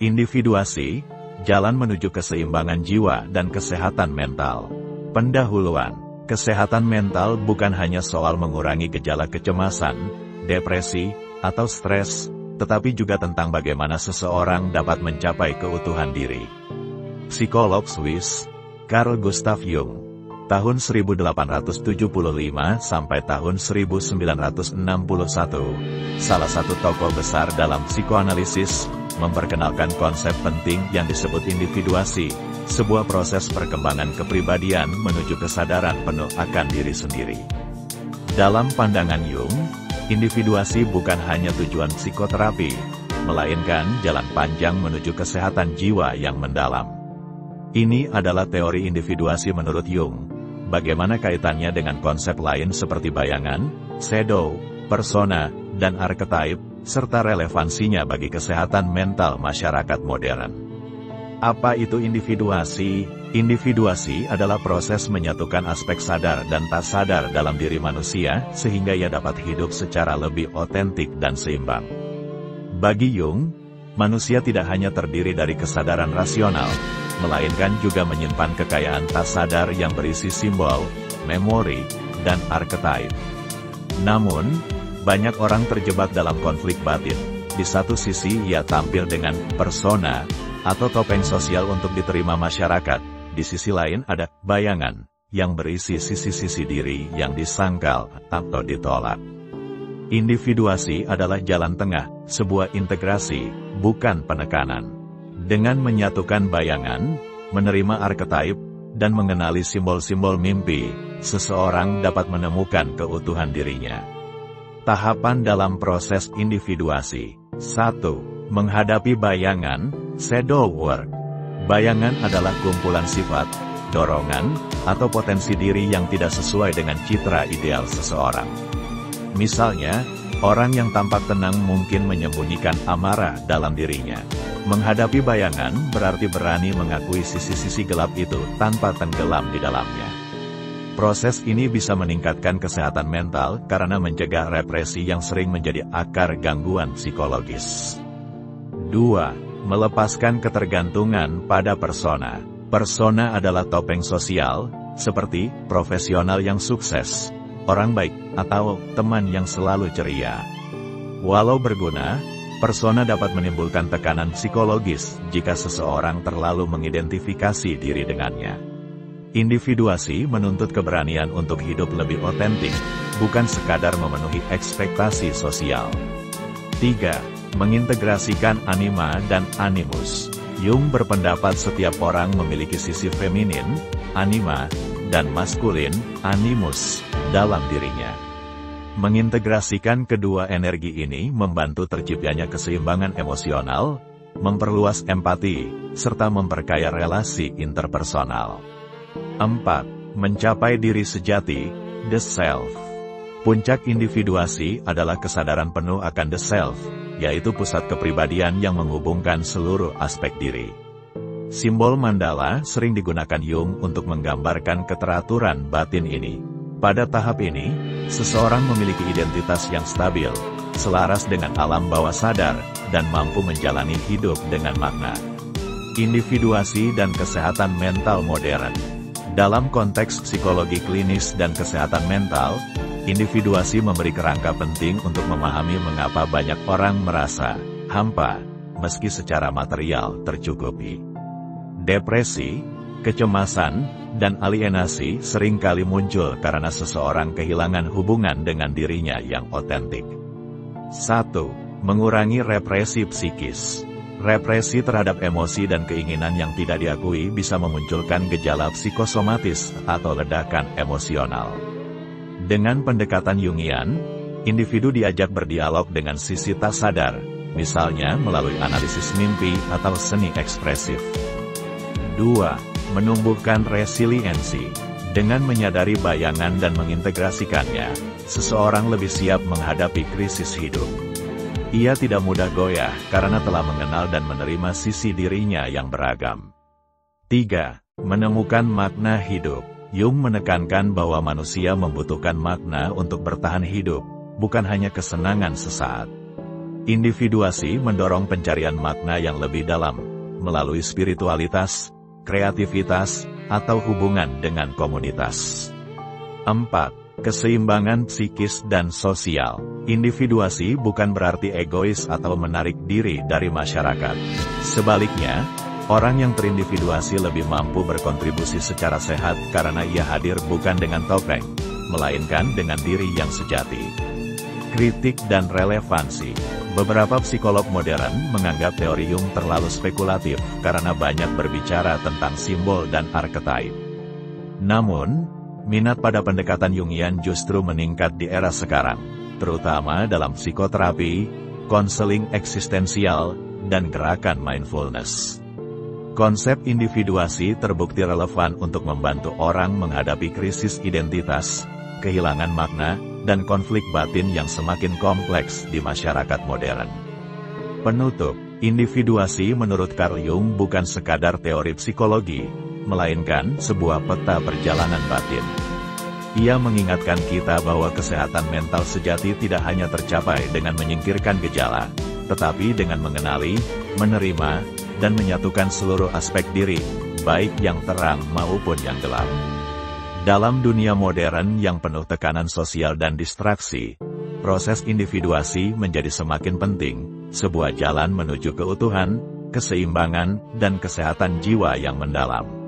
Individuasi, jalan menuju keseimbangan jiwa dan kesehatan mental. Pendahuluan, kesehatan mental bukan hanya soal mengurangi gejala kecemasan, depresi, atau stres, tetapi juga tentang bagaimana seseorang dapat mencapai keutuhan diri. Psikolog Swiss, Carl Gustav Jung, tahun 1875 sampai tahun 1961, salah satu tokoh besar dalam psikoanalisis, memperkenalkan konsep penting yang disebut individuasi, sebuah proses perkembangan kepribadian menuju kesadaran penuh akan diri sendiri. Dalam pandangan Jung, individuasi bukan hanya tujuan psikoterapi, melainkan jalan panjang menuju kesehatan jiwa yang mendalam. Ini adalah teori individuasi menurut Jung. Bagaimana kaitannya dengan konsep lain seperti bayangan, shadow, persona, dan archetype, serta relevansinya bagi kesehatan mental masyarakat modern. Apa itu individuasi? Individuasi adalah proses menyatukan aspek sadar dan tak sadar dalam diri manusia, sehingga ia dapat hidup secara lebih otentik dan seimbang. Bagi Jung, manusia tidak hanya terdiri dari kesadaran rasional, melainkan juga menyimpan kekayaan tak sadar yang berisi simbol, memori, dan archetype. Namun, banyak orang terjebak dalam konflik batin. Di satu sisi ia tampil dengan persona, atau topeng sosial untuk diterima masyarakat. Di sisi lain ada bayangan, yang berisi sisi-sisi diri yang disangkal atau ditolak. Individuasi adalah jalan tengah, sebuah integrasi, bukan penekanan. Dengan menyatukan bayangan, menerima archetype, dan mengenali simbol-simbol mimpi, seseorang dapat menemukan keutuhan dirinya. Tahapan dalam proses individuasi. 1. Menghadapi bayangan, shadow work. Bayangan adalah kumpulan sifat, dorongan, atau potensi diri yang tidak sesuai dengan citra ideal seseorang. Misalnya, orang yang tampak tenang mungkin menyembunyikan amarah dalam dirinya. Menghadapi bayangan berarti berani mengakui sisi-sisi gelap itu tanpa tenggelam di dalamnya. Proses ini bisa meningkatkan kesehatan mental karena mencegah represi yang sering menjadi akar gangguan psikologis. 2. Melepaskan ketergantungan pada persona. Persona adalah topeng sosial, seperti profesional yang sukses, orang baik, atau teman yang selalu ceria. Walau berguna, persona dapat menimbulkan tekanan psikologis jika seseorang terlalu mengidentifikasi diri dengannya. Individuasi menuntut keberanian untuk hidup lebih otentik, bukan sekadar memenuhi ekspektasi sosial. 3. Mengintegrasikan anima dan animus. Jung berpendapat setiap orang memiliki sisi feminin, anima, dan maskulin, animus, dalam dirinya. Mengintegrasikan kedua energi ini membantu terciptanya keseimbangan emosional, memperluas empati, serta memperkaya relasi interpersonal. 4. Mencapai diri sejati, the self. Puncak individuasi adalah kesadaran penuh akan the self, yaitu pusat kepribadian yang menghubungkan seluruh aspek diri. Simbol mandala sering digunakan Jung untuk menggambarkan keteraturan batin ini. Pada tahap ini, seseorang memiliki identitas yang stabil, selaras dengan alam bawah sadar, dan mampu menjalani hidup dengan makna. Individuasi dan kesehatan mental modern. Dalam konteks psikologi klinis dan kesehatan mental, individuasi memberi kerangka penting untuk memahami mengapa banyak orang merasa hampa, meski secara material tercukupi. Depresi, kecemasan, dan alienasi seringkali muncul karena seseorang kehilangan hubungan dengan dirinya yang otentik. 1. Mengurangi represi psikis. Represi terhadap emosi dan keinginan yang tidak diakui bisa memunculkan gejala psikosomatis atau ledakan emosional. Dengan pendekatan Jungian, individu diajak berdialog dengan sisi tak sadar, misalnya melalui analisis mimpi atau seni ekspresif. 2. Menumbuhkan resiliensi. Dengan menyadari bayangan dan mengintegrasikannya, seseorang lebih siap menghadapi krisis hidup. Ia tidak mudah goyah karena telah mengenal dan menerima sisi dirinya yang beragam. 3. Menemukan makna hidup. Jung menekankan bahwa manusia membutuhkan makna untuk bertahan hidup, bukan hanya kesenangan sesaat. Individuasi mendorong pencarian makna yang lebih dalam, melalui spiritualitas, kreativitas, atau hubungan dengan komunitas. 4. Keseimbangan psikis dan sosial. Individuasi bukan berarti egois atau menarik diri dari masyarakat. Sebaliknya, orang yang terindividuasi lebih mampu berkontribusi secara sehat karena ia hadir bukan dengan topeng, melainkan dengan diri yang sejati. Kritik dan relevansi. Beberapa psikolog modern menganggap teori Jung terlalu spekulatif karena banyak berbicara tentang simbol dan archetype. Namun, minat pada pendekatan Jungian justru meningkat di era sekarang, terutama dalam psikoterapi, konseling eksistensial, dan gerakan mindfulness. Konsep individuasi terbukti relevan untuk membantu orang menghadapi krisis identitas, kehilangan makna, dan konflik batin yang semakin kompleks di masyarakat modern. Penutup, individuasi menurut Carl Jung bukan sekadar teori psikologi, melainkan sebuah peta perjalanan batin. Ia mengingatkan kita bahwa kesehatan mental sejati tidak hanya tercapai dengan menyingkirkan gejala, tetapi dengan mengenali, menerima, dan menyatukan seluruh aspek diri, baik yang terang maupun yang gelap. Dalam dunia modern yang penuh tekanan sosial dan distraksi, proses individuasi menjadi semakin penting, sebuah jalan menuju keutuhan, keseimbangan, dan kesehatan jiwa yang mendalam.